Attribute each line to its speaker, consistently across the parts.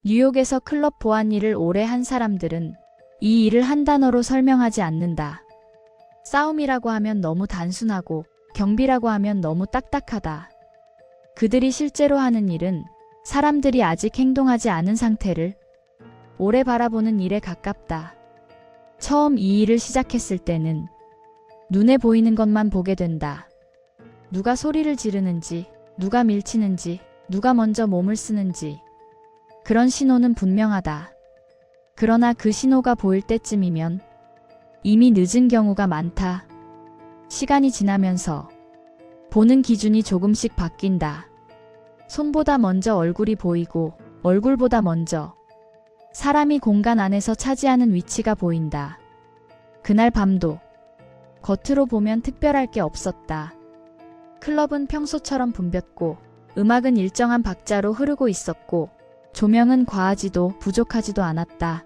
Speaker 1: 뉴욕에서 클럽 보안 일을 오래 한 사람들은 이 일을 한 단어로 설명하지 않는다. 싸움이라고 하면 너무 단순하고 경비라고 하면 너무 딱딱하다. 그들이 실제로 하는 일은 사람들이 아직 행동하지 않은 상태를 오래 바라보는 일에 가깝다. 처음 이 일을 시작했을 때는 눈에 보이는 것만 보게 된다. 누가 소리를 지르는지, 누가 밀치는지, 누가 먼저 몸을 쓰는지. 그런 신호는 분명하다. 그러나 그 신호가 보일 때쯤이면 이미 늦은 경우가 많다. 시간이 지나면서 보는 기준이 조금씩 바뀐다. 손보다 먼저 얼굴이 보이고 얼굴보다 먼저 사람이 공간 안에서 차지하는 위치가 보인다. 그날 밤도 겉으로 보면 특별할 게 없었다. 클럽은 평소처럼 붐볐고 음악은 일정한 박자로 흐르고 있었고 조명은 과하지도 부족하지도 않았다.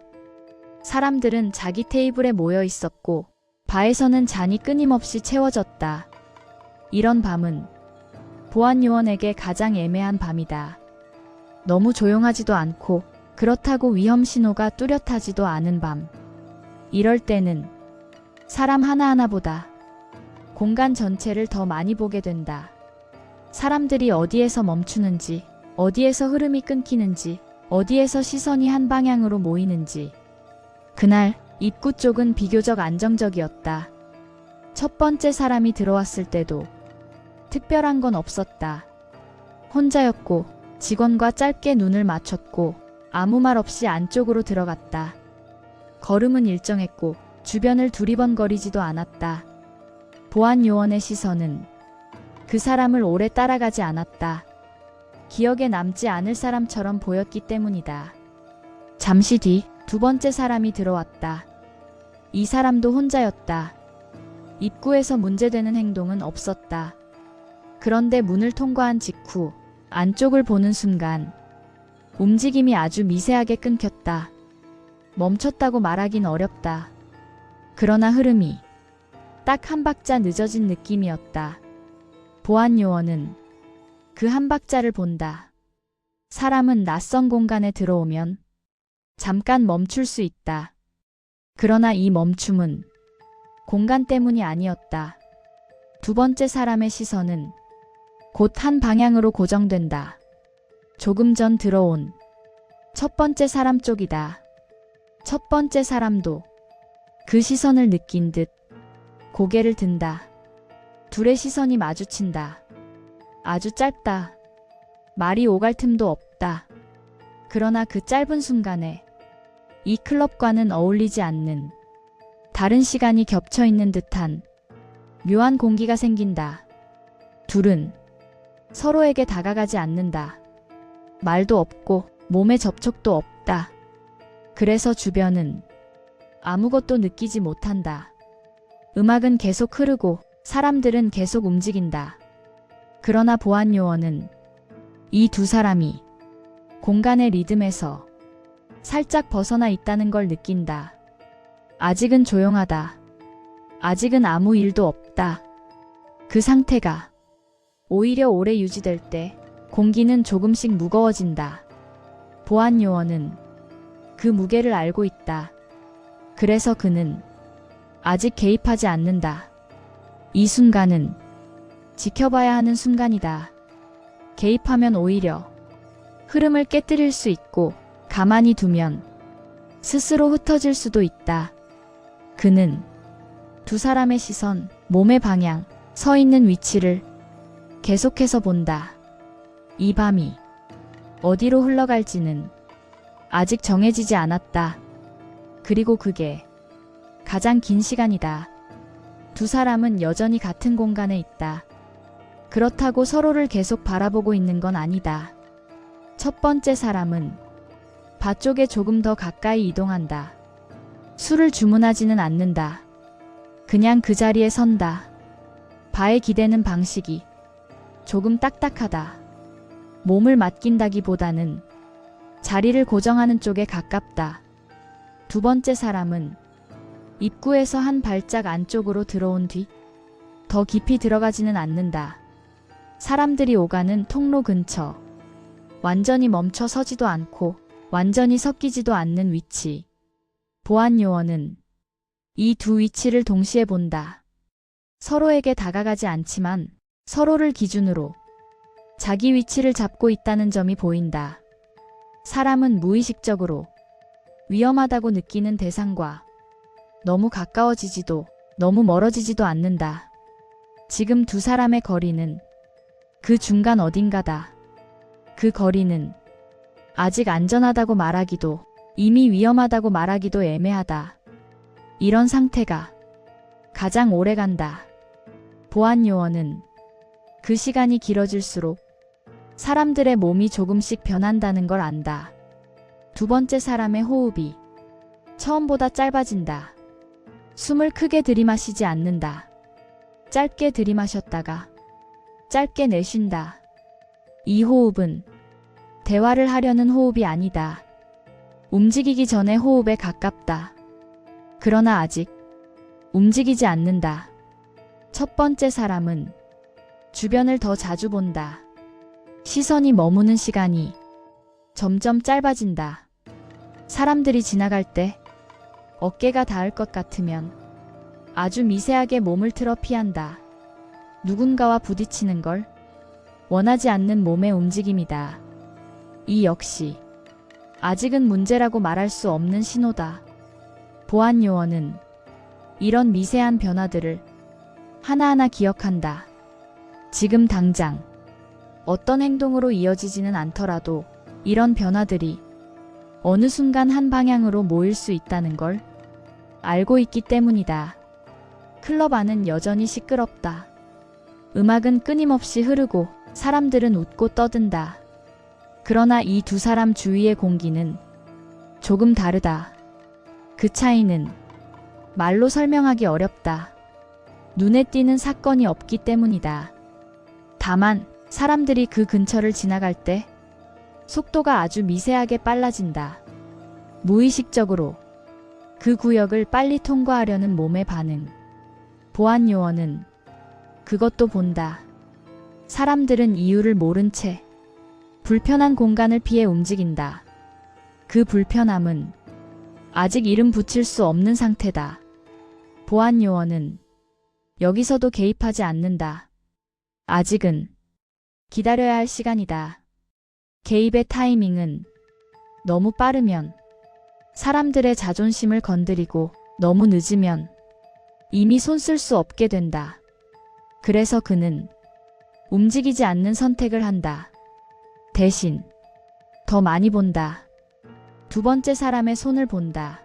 Speaker 1: 사람들은 자기 테이블에 모여 있었고 바에서는 잔이 끊임없이 채워졌다. 이런 밤은 보안 요원에게 가장 애매한 밤이다. 너무 조용하지도 않고 그렇다고 위험 신호가 뚜렷하지도 않은 밤. 이럴 때는 사람 하나하나보다 공간 전체를 더 많이 보게 된다. 사람들이 어디에서 멈추는지, 어디에서 흐름이 끊기는지, 어디에서 시선이 한 방향으로 모이는지. 그날 입구 쪽은 비교적 안정적이었다. 첫 번째 사람이 들어왔을 때도 특별한 건 없었다. 혼자였고 직원과 짧게 눈을 맞췄고 아무 말 없이 안쪽으로 들어갔다. 걸음은 일정했고 주변을 두리번거리지도 않았다. 보안 요원의 시선은 그 사람을 오래 따라가지 않았다. 기억에 남지 않을 사람처럼 보였기 때문이다. 잠시 뒤 두 번째 사람이 들어왔다. 이 사람도 혼자였다. 입구에서 문제되는 행동은 없었다. 그런데 문을 통과한 직후 안쪽을 보는 순간 움직임이 아주 미세하게 끊겼다. 멈췄다고 말하긴 어렵다. 그러나 흐름이 딱 한 박자 늦어진 느낌이었다. 보안 요원은 그 한 박자를 본다. 사람은 낯선 공간에 들어오면 잠깐 멈출 수 있다. 그러나 이 멈춤은 공간 때문이 아니었다. 두 번째 사람의 시선은 곧 한 방향으로 고정된다. 조금 전 들어온 첫 번째 사람 쪽이다. 첫 번째 사람도 그 시선을 느낀 듯 고개를 든다. 둘의 시선이 마주친다. 아주 짧다. 말이 오갈 틈도 없다. 그러나 그 짧은 순간에 이 클럽과는 어울리지 않는 다른 시간이 겹쳐 있는 듯한 묘한 공기가 생긴다. 둘은 서로에게 다가가지 않는다. 말도 없고 몸의 접촉도 없다. 그래서 주변은 아무것도 느끼지 못한다. 음악은 계속 흐르고 사람들은 계속 움직인다. 그러나 보안 요원은 이 두 사람이 공간의 리듬에서 살짝 벗어나 있다는 걸 느낀다. 아직은 조용하다. 아직은 아무 일도 없다. 그 상태가 오히려 오래 유지될 때 공기는 조금씩 무거워진다. 보안 요원은 그 무게를 알고 있다. 그래서 그는 아직 개입하지 않는다. 이 순간은 지켜봐야 하는 순간이다. 개입하면 오히려 흐름을 깨뜨릴 수 있고 가만히 두면 스스로 흩어질 수도 있다. 그는 두 사람의 시선, 몸의 방향, 서 있는 위치를 계속해서 본다. 이 밤이 어디로 흘러갈지는 아직 정해지지 않았다. 그리고 그게 가장 긴 시간이다. 두 사람은 여전히 같은 공간에 있다. 그렇다고 서로를 계속 바라보고 있는 건 아니다. 첫 번째 사람은 바 쪽에 조금 더 가까이 이동한다. 술을 주문하지는 않는다. 그냥 그 자리에 선다. 바에 기대는 방식이 조금 딱딱하다. 몸을 맡긴다기보다는 자리를 고정하는 쪽에 가깝다. 두 번째 사람은 입구에서 한 발짝 안쪽으로 들어온 뒤 더 깊이 들어가지는 않는다. 사람들이 오가는 통로 근처. 완전히 멈춰 서지도 않고 완전히 섞이지도 않는 위치. 보안 요원은 이 두 위치를 동시에 본다. 서로에게 다가가지 않지만 서로를 기준으로 자기 위치를 잡고 있다는 점이 보인다. 사람은 무의식적으로 위험하다고 느끼는 대상과 너무 가까워지지도 너무 멀어지지도 않는다. 지금 두 사람의 거리는 그 중간 어딘가다. 그 거리는 아직 안전하다고 말하기도 이미 위험하다고 말하기도 애매하다. 이런 상태가 가장 오래 간다. 보안 요원은 그 시간이 길어질수록 사람들의 몸이 조금씩 변한다는 걸 안다. 두 번째 사람의 호흡이 처음보다 짧아진다. 숨을 크게 들이마시지 않는다. 짧게 들이마셨다가 짧게 내쉰다. 이 호흡은 대화를 하려는 호흡이 아니다. 움직이기 전의 호흡에 가깝다. 그러나 아직 움직이지 않는다. 첫 번째 사람은 주변을 더 자주 본다. 시선이 머무는 시간이 점점 짧아진다. 사람들이 지나갈 때 어깨가 닿을 것 같으면 아주 미세하게 몸을 틀어 피한다. 누군가와 부딪히는 걸 원하지 않는 몸의 움직임이다. 이 역시 아직은 문제라고 말할 수 없는 신호다. 보안 요원은 이런 미세한 변화들을 하나하나 기억한다. 지금 당장 어떤 행동으로 이어지지는 않더라도 이런 변화들이 어느 순간 한 방향으로 모일 수 있다는 걸 알고 있기 때문이다. 클럽 안은 여전히 시끄럽다. 음악은 끊임없이 흐르고 사람들은 웃고 떠든다. 그러나 이 두 사람 주위의 공기는 조금 다르다. 그 차이는 말로 설명하기 어렵다. 눈에 띄는 사건이 없기 때문이다. 다만 사람들이 그 근처를 지나갈 때 속도가 아주 미세하게 빨라진다. 무의식적으로 그 구역을 빨리 통과하려는 몸의 반응. 보안 요원은 그것도 본다. 사람들은 이유를 모른 채 불편한 공간을 피해 움직인다. 그 불편함은 아직 이름 붙일 수 없는 상태다. 보안 요원은 여기서도 개입하지 않는다. 아직은 기다려야 할 시간이다. 개입의 타이밍은 너무 빠르면 사람들의 자존심을 건드리고 너무 늦으면 이미 손 쓸 수 없게 된다. 그래서 그는 움직이지 않는 선택을 한다. 대신 더 많이 본다. 두 번째 사람의 손을 본다.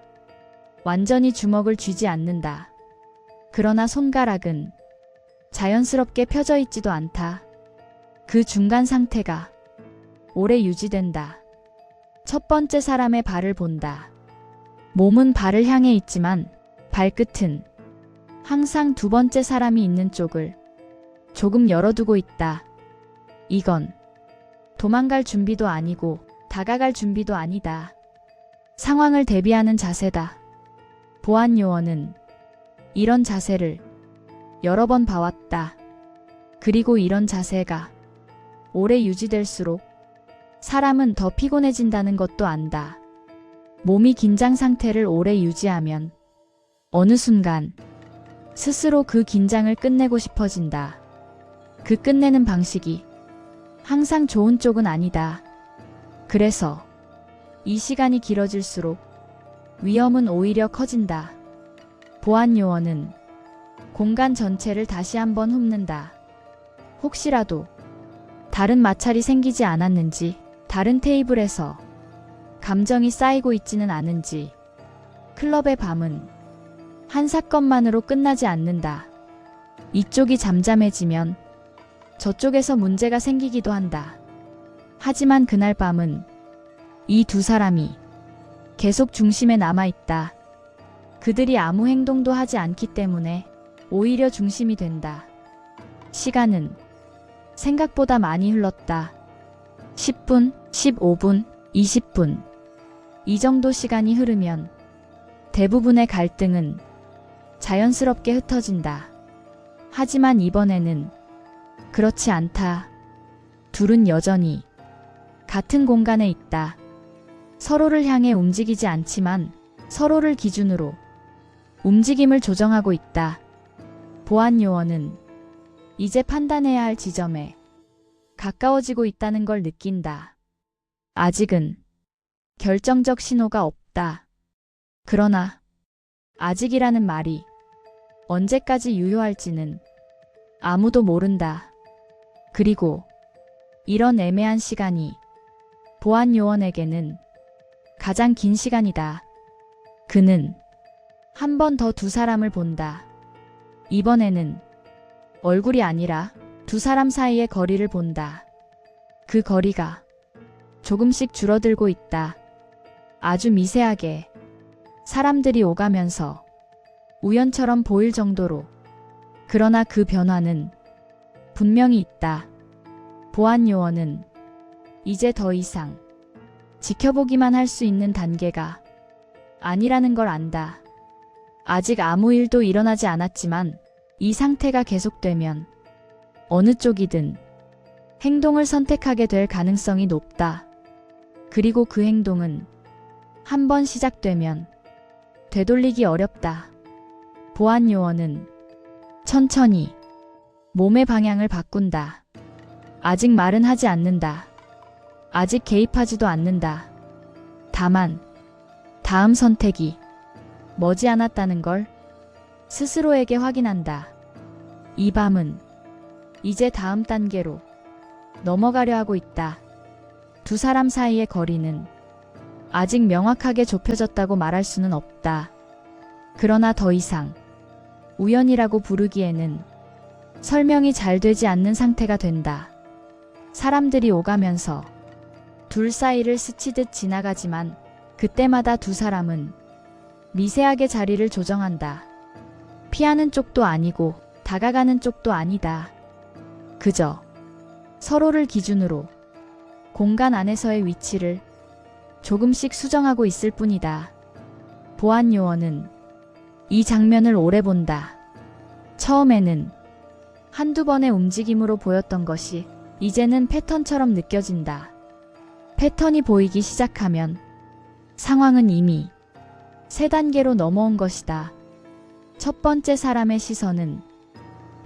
Speaker 1: 완전히 주먹을 쥐지 않는다. 그러나 손가락은 자연스럽게 펴져 있지도 않다. 그 중간 상태가 오래 유지된다. 첫 번째 사람의 발을 본다. 몸은 발을 향해 있지만 발끝은 항상 두 번째 사람이 있는 쪽을 조금 열어두고 있다. 이건 도망갈 준비도 아니고 다가갈 준비도 아니다. 상황을 대비하는 자세다. 보안 요원은 이런 자세를 여러 번 봐왔다. 그리고 이런 자세가 오래 유지될수록 사람은 더 피곤해진다는 것도 안다. 몸이 긴장 상태를 오래 유지하면 어느 순간 스스로 그 긴장을 끝내고 싶어진다. 그 끝내는 방식이 항상 좋은 쪽은 아니다. 그래서 이 시간이 길어질수록 위험은 오히려 커진다. 보안 요원은 공간 전체를 다시 한번 훑는다. 혹시라도 다른 마찰이 생기지 않았는지, 다른 테이블에서 감정이 쌓이고 있지는 않은지. 클럽의 밤은 한 사건만으로 끝나지 않는다. 이쪽이 잠잠해지면 저쪽에서 문제가 생기기도 한다. 하지만 그날 밤은 이 두 사람이 계속 중심에 남아있다. 그들이 아무 행동도 하지 않기 때문에 오히려 중심이 된다. 시간은 생각보다 많이 흘렀다. 10분, 15분, 20분. 이 정도 시간이 흐르면 대부분의 갈등은 자연스럽게 흩어진다. 하지만 이번에는 그렇지 않다. 둘은 여전히 같은 공간에 있다. 서로를 향해 움직이지 않지만 서로를 기준으로 움직임을 조정하고 있다. 보안 요원은 이제 판단해야 할 지점에 가까워지고 있다는 걸 느낀다. 아직은 결정적 신호가 없다. 그러나 아직이라는 말이 언제까지 유효할지는 아무도 모른다. 그리고 이런 애매한 시간이 보안 요원에게는 가장 긴 시간이다. 그는 한 번 더 두 사람을 본다. 이번에는 얼굴이 아니라 두 사람 사이의 거리를 본다. 그 거리가 조금씩 줄어들고 있다. 아주 미세하게 사람들이 오가면서 우연처럼 보일 정도로. 그러나 그 변화는 분명히 있다. 보안 요원은 이제 더 이상 지켜보기만 할 수 있는 단계가 아니라는 걸 안다. 아직 아무 일도 일어나지 않았지만 이 상태가 계속되면 어느 쪽이든 행동을 선택하게 될 가능성이 높다. 그리고 그 행동은 한 번 시작되면 되돌리기 어렵다. 보안 요원은 천천히 몸의 방향을 바꾼다. 아직 말은 하지 않는다. 아직 개입하지도 않는다. 다만 다음 선택이 머지않았다는 걸 스스로에게 확인한다. 이 밤은 이제 다음 단계로 넘어가려 하고 있다. 두 사람 사이의 거리는 아직 명확하게 좁혀졌다고 말할 수는 없다. 그러나 더 이상 우연이라고 부르기에는 설명이 잘 되지 않는 상태가 된다. 사람들이 오가면서 둘 사이를 스치듯 지나가지만 그때마다 두 사람은 미세하게 자리를 조정한다. 피하는 쪽도 아니고 다가가는 쪽도 아니다. 그저 서로를 기준으로 공간 안에서의 위치를 조금씩 수정하고 있을 뿐이다. 보안 요원은 이 장면을 오래 본다. 처음에는 한두 번의 움직임으로 보였던 것이 이제는 패턴처럼 느껴진다. 패턴이 보이기 시작하면 상황은 이미 세 단계로 넘어온 것이다. 첫 번째 사람의 시선은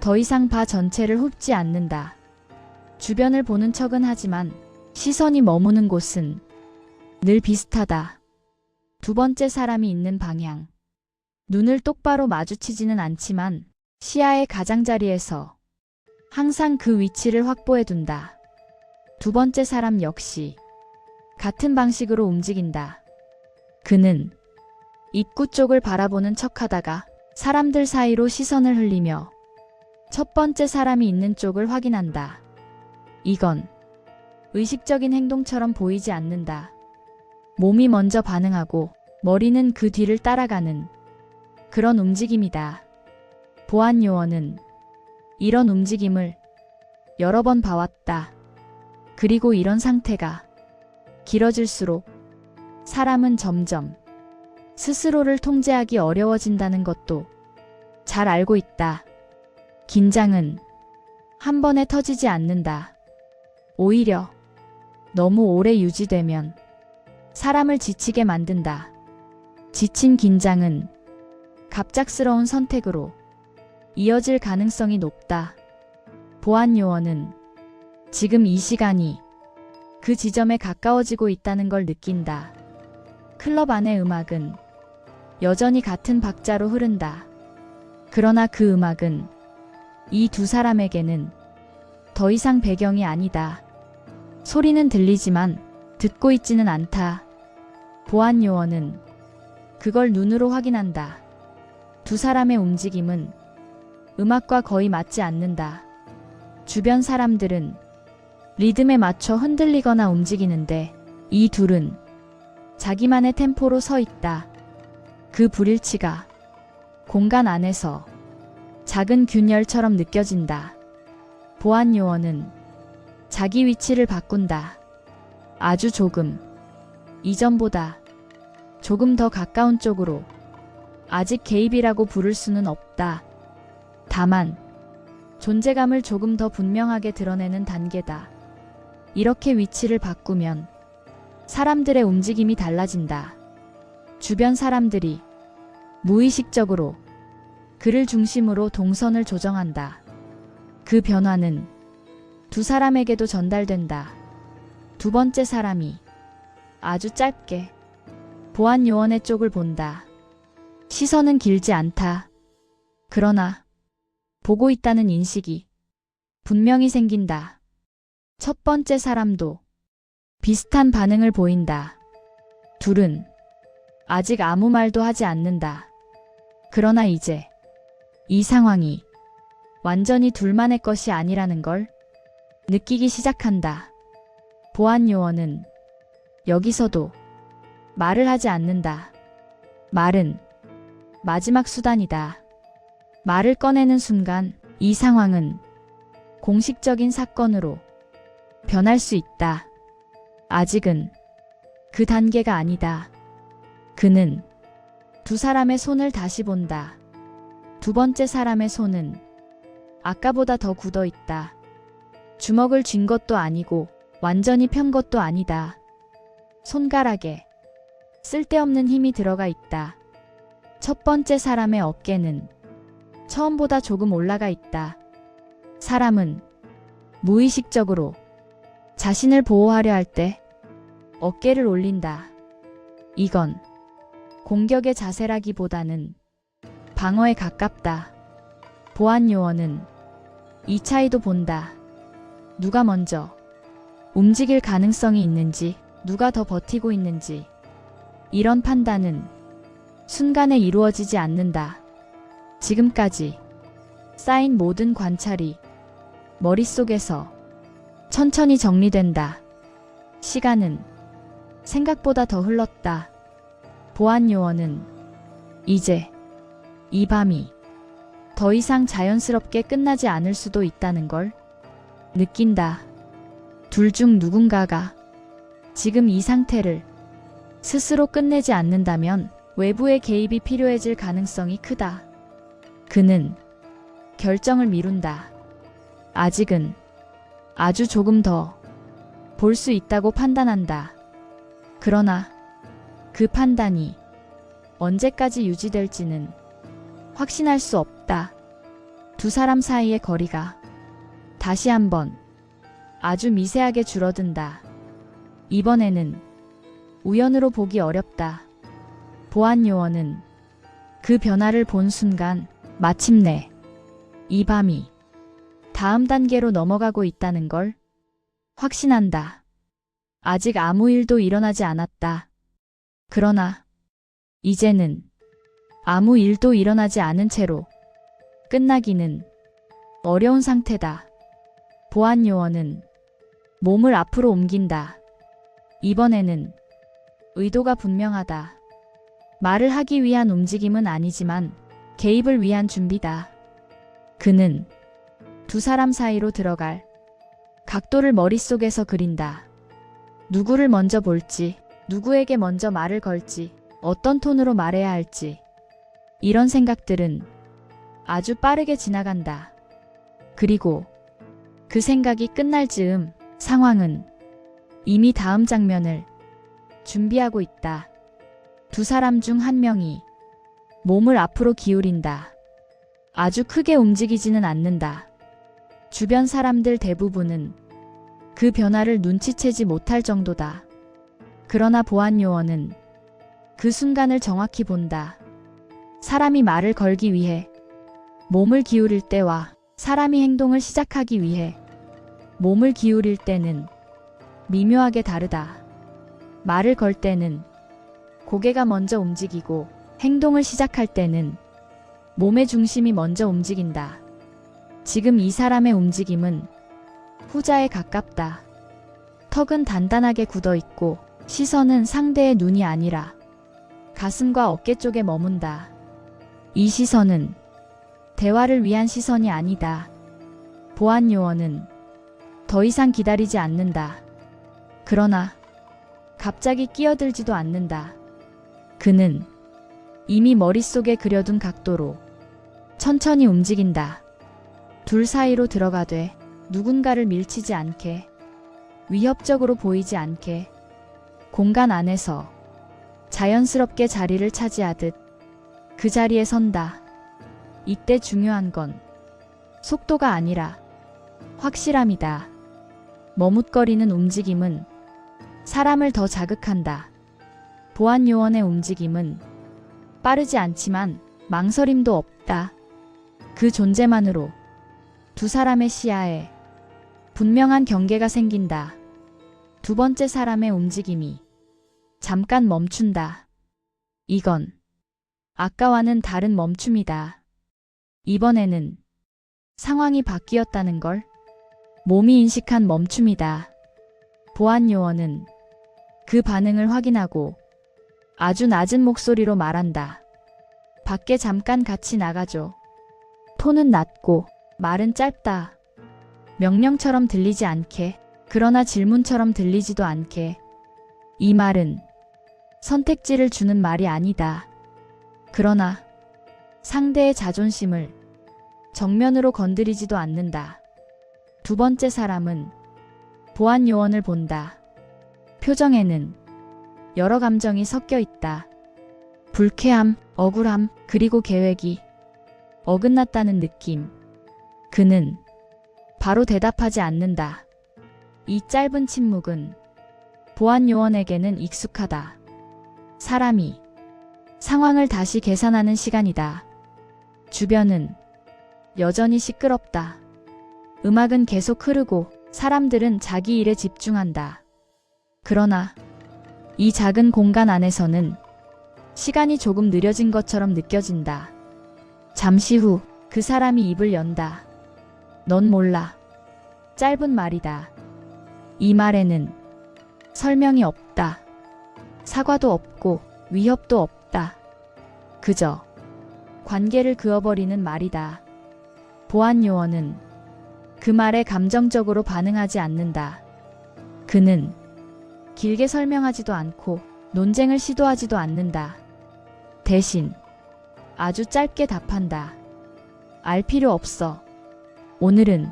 Speaker 1: 더 이상 바 전체를 훑지 않는다. 주변을 보는 척은 하지만 시선이 머무는 곳은 늘 비슷하다. 두 번째 사람이 있는 방향. 눈을 똑바로 마주치지는 않지만 시야의 가장자리에서 항상 그 위치를 확보해 둔다. 두 번째 사람 역시 같은 방식으로 움직인다. 그는 입구 쪽을 바라보는 척하다가 사람들 사이로 시선을 흘리며 첫 번째 사람이 있는 쪽을 확인한다. 이건 의식적인 행동처럼 보이지 않는다. 몸이 먼저 반응하고 머리는 그 뒤를 따라가는 그런 움직임이다. 보안 요원은 이런 움직임을 여러 번 봐왔다. 그리고 이런 상태가 길어질수록 사람은 점점 스스로를 통제하기 어려워진다는 것도 잘 알고 있다. 긴장은 한 번에 터지지 않는다. 오히려 너무 오래 유지되면 사람을 지치게 만든다. 지친 긴장은 갑작스러운 선택으로 이어질 가능성이 높다. 보안 요원은 지금 이 시간이 그 지점에 가까워지고 있다는 걸 느낀다. 클럽 안의 음악은 여전히 같은 박자로 흐른다. 그러나 그 음악은 이 두 사람에게는 더 이상 배경이 아니다. 소리는 들리지만 듣고 있지는 않다. 보안 요원은 그걸 눈으로 확인한다. 두 사람의 움직임은 음악과 거의 맞지 않는다. 주변 사람들은 리듬에 맞춰 흔들리거나 움직이는데 이 둘은 자기만의 템포로 서 있다. 그 불일치가 공간 안에서 작은 균열처럼 느껴진다. 보안 요원은 자기 위치를 바꾼다. 아주 조금, 이전보다 조금 더 가까운 쪽으로. 아직 개입이라고 부를 수는 없다. 다만 존재감을 조금 더 분명하게 드러내는 단계다. 이렇게 위치를 바꾸면 사람들의 움직임이 달라진다. 주변 사람들이 무의식적으로 그를 중심으로 동선을 조정한다. 그 변화는 두 사람에게도 전달된다. 두 번째 사람이 아주 짧게 보안 요원의 쪽을 본다. 시선은 길지 않다. 그러나 보고 있다는 인식이 분명히 생긴다. 첫 번째 사람도 비슷한 반응을 보인다. 둘은 아직 아무 말도 하지 않는다. 그러나 이제 이 상황이 완전히 둘만의 것이 아니라는 걸 느끼기 시작한다. 보안 요원은 여기서도 말을 하지 않는다. 말은 마지막 수단이다. 말을 꺼내는 순간 이 상황은 공식적인 사건으로 변할 수 있다. 아직은 그 단계가 아니다. 그는 두 사람의 손을 다시 본다. 두 번째 사람의 손은 아까보다 더 굳어 있다. 주먹을 쥔 것도 아니고 완전히 편 것도 아니다. 손가락에 쓸데없는 힘이 들어가 있다. 첫 번째 사람의 어깨는 처음보다 조금 올라가 있다. 사람은 무의식적으로 자신을 보호하려 할 때 어깨를 올린다. 이건 공격의 자세라기보다는 방어에 가깝다. 보안 요원은 이 차이도 본다. 누가 먼저 움직일 가능성이 있는지, 누가 더 버티고 있는지. 이런 판단은 순간에 이루어지지 않는다. 지금까지 쌓인 모든 관찰이 머릿속에서 천천히 정리된다. 시간은 생각보다 더 흘렀다. 보안 요원은 이제 이 밤이 더 이상 자연스럽게 끝나지 않을 수도 있다는 걸 느낀다. 둘 중 누군가가 지금 이 상태를 스스로 끝내지 않는다면 외부의 개입이 필요해질 가능성이 크다. 그는 결정을 미룬다. 아직은 아주 조금 더 볼 수 있다고 판단한다. 그러나 그 판단이 언제까지 유지될지는 확신할 수 없다. 두 사람 사이의 거리가 다시 한번 아주 미세하게 줄어든다. 이번에는 우연으로 보기 어렵다. 보안 요원은 그 변화를 본 순간 마침내 이 밤이 다음 단계로 넘어가고 있다는 걸 확신한다. 아직 아무 일도 일어나지 않았다. 그러나 이제는 아무 일도 일어나지 않은 채로 끝나기는 어려운 상태다. 보안 요원은 몸을 앞으로 옮긴다. 이번에는 의도가 분명하다. 말을 하기 위한 움직임은 아니지만 개입을 위한 준비다. 그는 두 사람 사이로 들어갈 각도를 머릿속에서 그린다. 누구를 먼저 볼지, 누구에게 먼저 말을 걸지, 어떤 톤으로 말해야 할지. 이런 생각들은 아주 빠르게 지나간다. 그리고 그 생각이 끝날 즈음 상황은 이미 다음 장면을 준비하고 있다. 두 사람 중 한 명이 몸을 앞으로 기울인다. 아주 크게 움직이지는 않는다. 주변 사람들 대부분은 그 변화를 눈치채지 못할 정도다. 그러나 보안 요원은 그 순간을 정확히 본다. 사람이 말을 걸기 위해 몸을 기울일 때와 사람이 행동을 시작하기 위해 몸을 기울일 때는 미묘하게 다르다. 말을 걸 때는 고개가 먼저 움직이고 행동을 시작할 때는 몸의 중심이 먼저 움직인다. 지금 이 사람의 움직임은 후자에 가깝다. 턱은 단단하게 굳어 있고 시선은 상대의 눈이 아니라 가슴과 어깨 쪽에 머문다. 이 시선은 대화를 위한 시선이 아니다. 보안 요원은 더 이상 기다리지 않는다. 그러나 갑자기 끼어들지도 않는다. 그는 이미 머릿속에 그려둔 각도로 천천히 움직인다. 둘 사이로 들어가되 누군가를 밀치지 않게, 위협적으로 보이지 않게, 공간 안에서 자연스럽게 자리를 차지하듯 그 자리에 선다. 이때 중요한 건 속도가 아니라 확실함이다. 머뭇거리는 움직임은 사람을 더 자극한다. 보안 요원의 움직임은 빠르지 않지만 망설임도 없다. 그 존재만으로 두 사람의 시야에 분명한 경계가 생긴다. 두 번째 사람의 움직임이 잠깐 멈춘다. 이건 아까와는 다른 멈춤이다. 이번에는 상황이 바뀌었다는 걸 몸이 인식한 멈춤이다. 보안 요원은 그 반응을 확인하고 아주 낮은 목소리로 말한다. 밖에 잠깐 같이 나가죠. 톤은 낮고 말은 짧다. 명령처럼 들리지 않게, 그러나 질문처럼 들리지도 않게. 이 말은 선택지를 주는 말이 아니다. 그러나 상대의 자존심을 정면으로 건드리지도 않는다. 두 번째 사람은 보안 요원을 본다. 표정에는 여러 감정이 섞여 있다. 불쾌함, 억울함, 그리고 계획이 어긋났다는 느낌. 그는 바로 대답하지 않는다. 이 짧은 침묵은 보안 요원에게는 익숙하다. 사람이 상황을 다시 계산하는 시간이다. 주변은 여전히 시끄럽다. 음악은 계속 흐르고 사람들은 자기 일에 집중한다. 그러나 이 작은 공간 안에서는 시간이 조금 느려진 것처럼 느껴진다. 잠시 후 그 사람이 입을 연다. 넌 몰라. 짧은 말이다. 이 말에는 설명이 없다. 사과도 없고 위협도 없다. 그저 관계를 그어버리는 말이다. 보안 요원은 그 말에 감정적으로 반응하지 않는다. 그는 길게 설명하지도 않고 논쟁을 시도하지도 않는다. 대신 아주 짧게 답한다. 알 필요 없어. 오늘은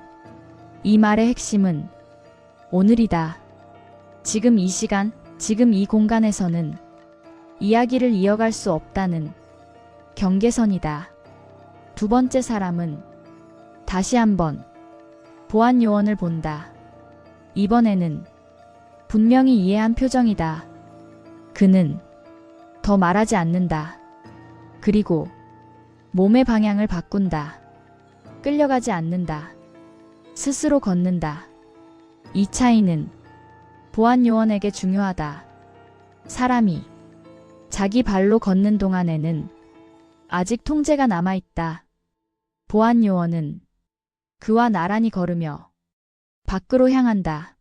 Speaker 1: 이 말의 핵심은 오늘이다. 지금 이 시간, 지금 이 공간에서는 이야기를 이어갈 수 없다는 경계선이다. 두 번째 사람은 다시 한번 보안 요원을 본다. 이번에는 분명히 이해한 표정이다. 그는 더 말하지 않는다. 그리고 몸의 방향을 바꾼다. 끌려가지 않는다. 스스로 걷는다. 이 차이는 보안 요원에게 중요하다. 사람이 자기 발로 걷는 동안에는 아직 통제가 남아있다. 보안 요원은 그와 나란히 걸으며 밖으로 향한다.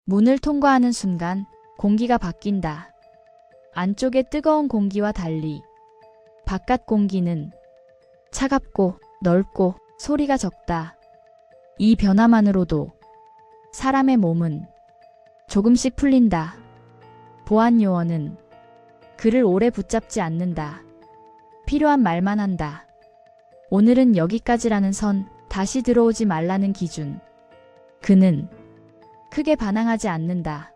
Speaker 1: 문을 통과하는 순간 공기가 바뀐다. 안쪽의 뜨거운 공기와 달리 바깥 공기는 차갑고 넓고 소리가 적다. 이 변화만으로도 사람의 몸은 조금씩 풀린다. 보안 요원은 그를 오래 붙잡지 않는다. 필요한 말만 한다. 오늘은 여기까지라는 선, 다시 들어오지 말라는 기준. 그는 크게 반항하지 않는다.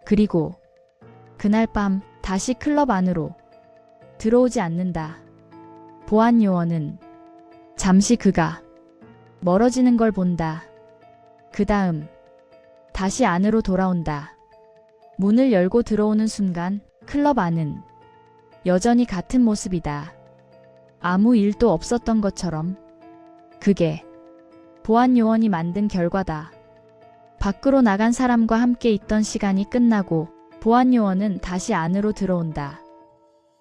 Speaker 1: 그리고 그날 밤 다시 클럽 안으로 들어오지 않는다. 보안 요원은 잠시 그가 멀어지는 걸 본다. 그 다음 다시 안으로 돌아온다. 문을 열고 들어오는 순간 클럽 안은 여전히 같은 모습이다. 아무 일도 없었던 것처럼. 그게 보안 요원이 만든 결과다. 밖으로 나간 사람과 함께 있던 시간이 끝나고 보안 요원은 다시 안으로 들어온다.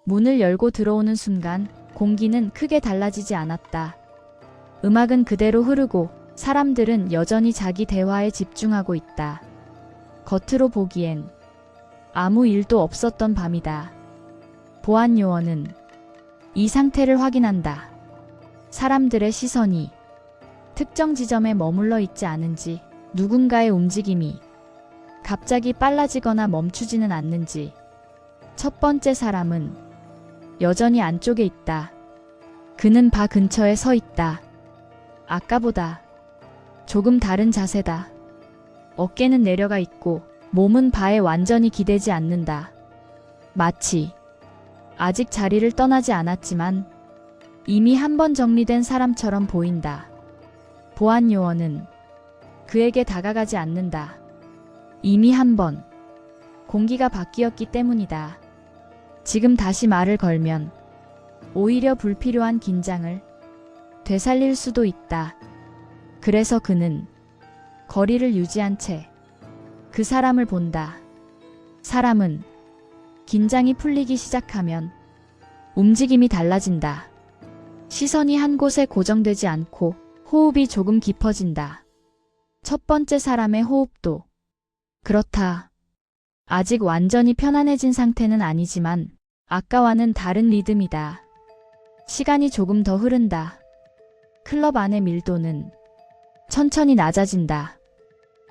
Speaker 1: 문을 열고 들어오는 순간 공기는 크게 달라지지 않았다. 음악은 그대로 흐르고 사람들은 여전히 자기 대화에 집중하고 있다. 겉으로 보기엔 아무 일도 없었던 밤이다. 보안 요원은 이 상태를 확인한다. 사람들의 시선이 특정 지점에 머물러 있지 않은지, 누군가의 움직임이 갑자기 빨라지거나 멈추지는 않는지. 첫 번째 사람은 여전히 안쪽에 있다. 그는 바 근처에 서 있다. 아까보다 조금 다른 자세다. 어깨는 내려가 있고 몸은 바에 완전히 기대지 않는다. 마치 아직 자리를 떠나지 않았지만 이미 한 번 정리된 사람처럼 보인다. 보안 요원은 그에게 다가가지 않는다. 이미 한 번 공기가 바뀌었기 때문이다. 지금 다시 말을 걸면 오히려 불필요한 긴장을 되살릴 수도 있다. 그래서 그는 거리를 유지한 채 그 사람을 본다. 사람은 긴장이 풀리기 시작하면 움직임이 달라진다. 시선이 한 곳에 고정되지 않고 호흡이 조금 깊어진다. 첫 번째 사람의 호흡도 그렇다. 아직 완전히 편안해진 상태는 아니지만 아까와는 다른 리듬이다. 시간이 조금 더 흐른다. 클럽 안의 밀도는 천천히 낮아진다.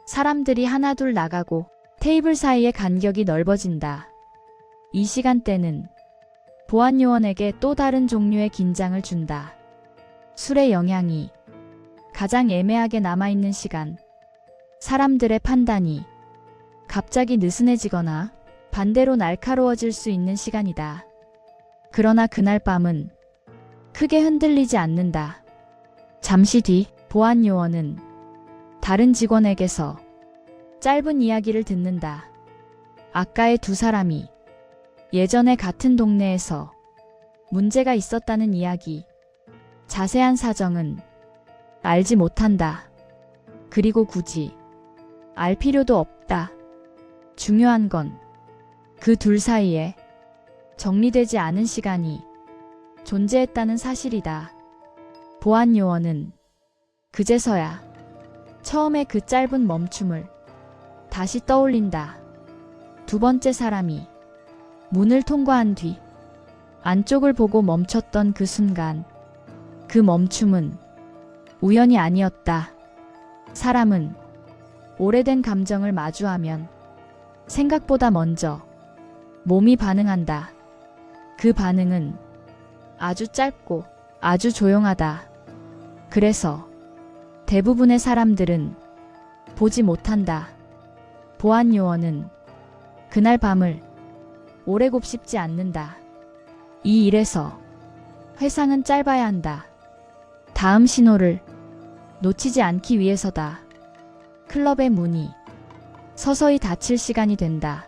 Speaker 1: 사람들이 하나둘 나가고 테이블 사이의 간격이 넓어진다. 이 시간대는 보안 요원에게 또 다른 종류의 긴장을 준다. 술의 영향이 가장 애매하게 남아있는 시간. 사람들의 판단이 갑자기 느슨해지거나 반대로 날카로워질 수 있는 시간이다. 그러나 그날 밤은 크게 흔들리지 않는다. 잠시 뒤 보안 요원은 다른 직원에게서 짧은 이야기를 듣는다. 아까의 두 사람이 예전에 같은 동네에서 문제가 있었다는 이야기. 자세한 사정은 알지 못한다. 그리고 굳이 알 필요도 없다. 중요한 건 그 둘 사이에 정리되지 않은 시간이 존재했다는 사실이다. 보안 요원은 그제서야 처음에 그 짧은 멈춤을 다시 떠올린다. 두 번째 사람이 문을 통과한 뒤 안쪽을 보고 멈췄던 그 순간, 그 멈춤은 우연이 아니었다. 사람은 오래된 감정을 마주하면 생각보다 먼저 몸이 반응한다. 그 반응은 아주 짧고 아주 조용하다. 그래서 대부분의 사람들은 보지 못한다. 보안 요원은 그날 밤을 오래 곱씹지 않는다. 이 일에서 회상은 짧아야 한다. 다음 신호를 놓치지 않기 위해서다. 클럽의 문이 서서히 닫힐 시간이 된다.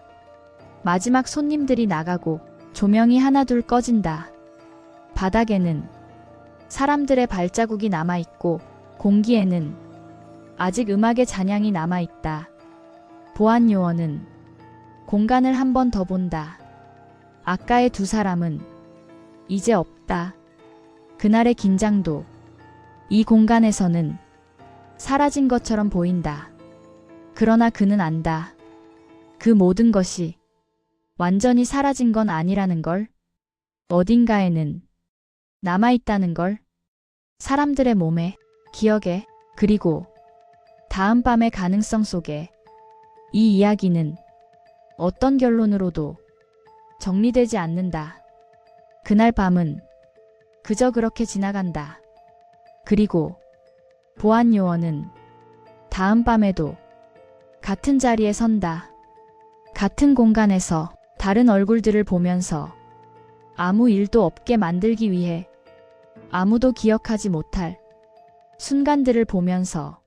Speaker 1: 마지막 손님들이 나가고 조명이 하나둘 꺼진다. 바닥에는 사람들의 발자국이 남아있고 공기에는 아직 음악의 잔향이 남아있다. 보안 요원은 공간을 한 번 더 본다. 아까의 두 사람은 이제 없다. 그날의 긴장도 이 공간에서는 사라진 것처럼 보인다. 그러나 그는 안다. 그 모든 것이 완전히 사라진 건 아니라는 걸. 어딘가에는 남아있다는 걸. 사람들의 몸에, 기억에, 그리고 다음 밤의 가능성 속에. 이 이야기는 어떤 결론으로도 정리되지 않는다. 그날 밤은 그저 그렇게 지나간다. 그리고 보안 요원은 다음 밤에도 같은 자리에 선다. 같은 공간에서 다른 얼굴들을 보면서 아무 일도 없게 만들기 위해 아무도 기억하지 못할 순간들을 보면서